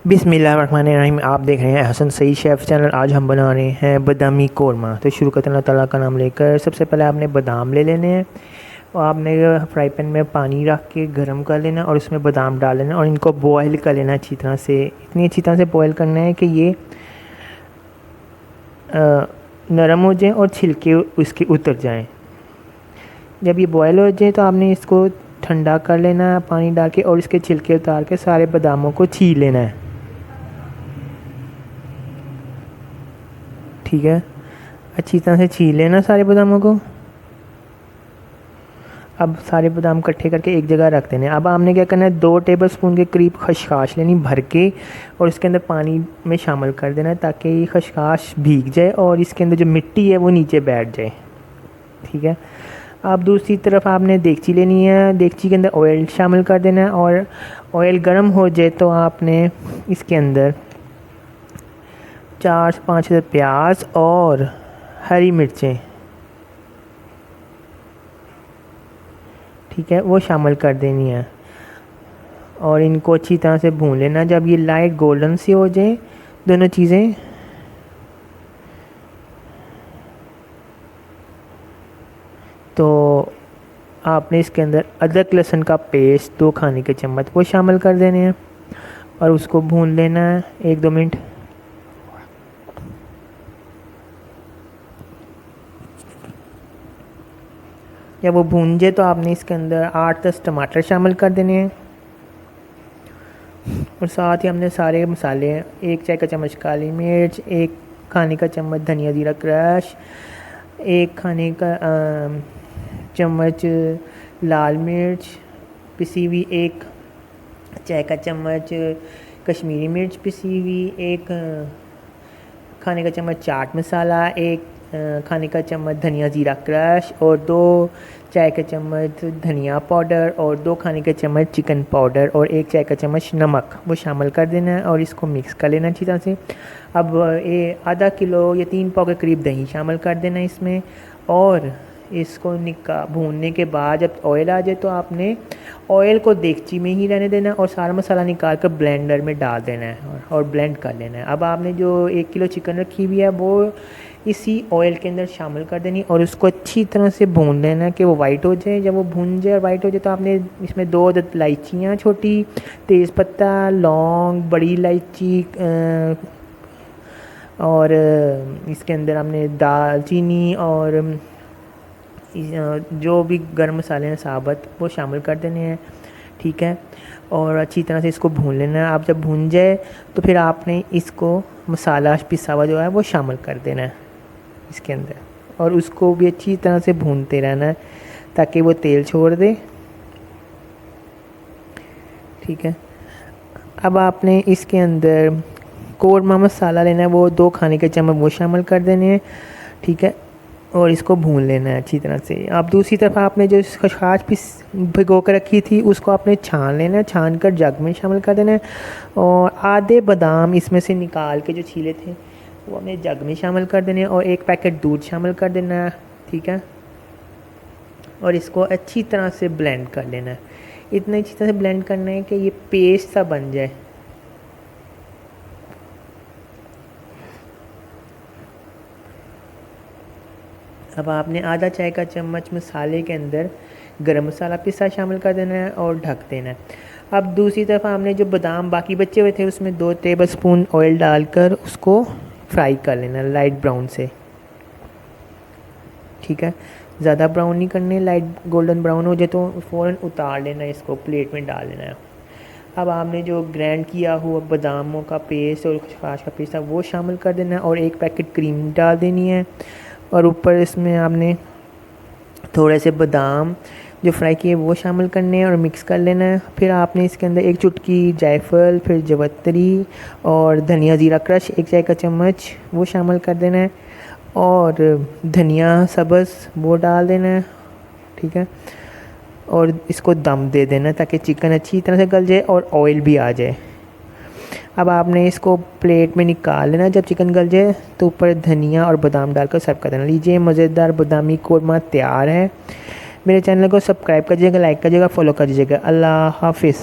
बिस्मिल्लाहिर्रहमानिर्रहीम। आप देख रहे हैं हसन सईद शेफ़ चैनल। आज हम बना रहे हैं बादामी कोरमा। तो शुरू करते हैं अल्लाह ताला का नाम लेकर। सबसे पहले आपने बादाम ले लेने हैं और आपने फ्राई पैन में पानी रख के गर्म कर लेना और उसमें बादाम डाल लेना और इनको बॉयल कर लेना अच्छी तरह से। इतनी अच्छी तरह से बॉयल करना है कि ये नरम हो जाए और छिलके उसके उतर जाएं। जब ये बॉयल हो जाए तो आपने इसको ठंडा कर लेना पानी डाल के और इसके छिलके उतार के सारे बादामों को छील लेना है। ठीक है, अच्छी तरह से छील लेना सारे बादामों को। अब सारे बादाम इकट्ठे करके एक जगह रख देने। अब आपने क्या करना है, 2 टेबलस्पून के करीब खसकाश लेनी भर के और इसके अंदर पानी में शामिल कर देना है ताकि ये खसकाश भीग जाए और इसके अंदर जो मिट्टी है वो नीचे बैठ जाए। ठीक है, अब दूसरी तरफ आपने देगची लेनी है। देगची के अंदर ऑयल शामिल कर देना है और ऑयल गर्म हो जाए तो आपने इसके अंदर 4 से 5 प्याज और हरी मिर्चें, ठीक है, वो शामिल कर देनी है और इनको अच्छी तरह से भून लेना। जब ये लाइट गोल्डन सी हो जाए दोनों चीज़ें, तो आपने इसके अंदर अदरक लहसुन का पेस्ट 2 खाने के चम्मच वो शामिल कर देने हैं और उसको भून लेना है 1-2 मिनट। जब वो भून जाए तो आपने इसके अंदर 8-10 टमाटर शामिल कर देने हैं और साथ ही हमने सारे मसाले 1 चाय का चम्मच काली मिर्च, 1 खाने का चम्मच धनिया जीरा क्रश, 1 खाने का चम्मच लाल मिर्च पिसी हुई, 1 चाय का चम्मच कश्मीरी मिर्च पिसी हुई, 1 खाने का चम्मच चाट मसाला, 1 खाने का चम्मच धनिया ज़ीरा क्रश और 2 चाय के चम्मच धनिया पाउडर और 2 खाने के चम्मच चिकन पाउडर और 1 चाय का चम्मच नमक वो शामिल कर देना है और इसको मिक्स कर लेना अच्छी तरह से। अब ये आधा किलो या 3 पाव के करीब दही शामिल कर देना है इसमें और इसको भूनने के बाद जब ऑयल आ जाए तो आपने ऑयल को देगची में ही रहने देना है और सारा मसाला निकाल कर ब्लेंडर में डाल देना है और ब्लेंड कर लेना है। अब आपने जो 1 किलो चिकन रखी हुई है वो इसी ऑयल के अंदर शामिल कर देनी और उसको अच्छी तरह से भून लेना है कि वो वाइट हो जाए। जब वो भून जाए और वाइट हो जाए तो आपने इसमें 2 अदद इलायचियाँ छोटी, तेज़पत्ता, लौंग, बड़ी इलायची और इसके अंदर हमने दालचीनी और जो भी गर्म मसाले हैं साबुत वो शामिल कर देने हैं। ठीक है, और अच्छी तरह से इसको भून लेना है। आप जब भून जाए तो फिर आपने इसको मसाला पिसा हुआ जो है वो शामिल कर देना है इसके अंदर और उसको भी अच्छी तरह से भूनते रहना है ताकि वो तेल छोड़ दे। ठीक है, अब आपने इसके अंदर कोरमा मसाला लेना है, वो 2 खाने के चम्मच वो शामिल कर देने हैं। ठीक है, और इसको भून लेना है अच्छी तरह से। अब दूसरी तरफ आपने जो खसकाश भिगो कर रखी थी उसको आपने छान लेना है, छान कर जग में शामिल कर देना है और आधे बादाम इसमें से निकाल के जो छीले थे वो हमने जग में शामिल कर देने हैं और 1 पैकेट दूध शामिल कर देना है। ठीक है, और इसको अच्छी तरह से ब्लेंड कर लेना है। इतना अच्छी तरह से ब्लेंड करना है कि ये पेस्ट सा बन जाए। अब आपने आधा चाय का चम्मच मसाले के अंदर गरम मसाला पिसा शामिल कर देना है और ढक देना है। अब दूसरी तरफ हमने जो बादाम बाकी बचे हुए थे उसमें 2 टेबलस्पून ऑयल डालकर उसको फ्राई कर लेना लाइट ब्राउन से। ठीक है, ज़्यादा ब्राउन नहीं करने, लाइट गोल्डन ब्राउन हो जाए तो फ़ौरन उतार लेना है, इसको प्लेट में डाल लेना है। अब आपने जो ग्राइंड किया हुआ बादामों का पेस्ट और खसकाश का पेस्ट था वो शामिल कर देना है और 1 पैकेट क्रीम डाल देनी है और ऊपर इसमें आपने थोड़े से बादाम जो फ्राई किए वो शामिल करने हैं और मिक्स कर लेना है। फिर आपने इसके अंदर 1 चुटकी जायफल, फिर जवत्री और धनिया ज़ीरा क्रश 1 चाय का चम्मच वो शामिल कर देना है और धनिया सब्ज़ वो डाल देना है। ठीक है, और इसको दम दे देना ताकि चिकन अच्छी तरह से गल जाए और ऑयल भी आ जाए। अब आपने इसको प्लेट में निकाल लेना। जब चिकन गल जाए तो ऊपर धनिया और बादाम डालकर सर्व कर देना। लीजिए, मज़ेदार बादामी कोरमा तैयार है। मेरे चैनल को सब्सक्राइब करिएगा, लाइक करिएगा, फॉलो करिएगा। अल्लाह हाफिज़।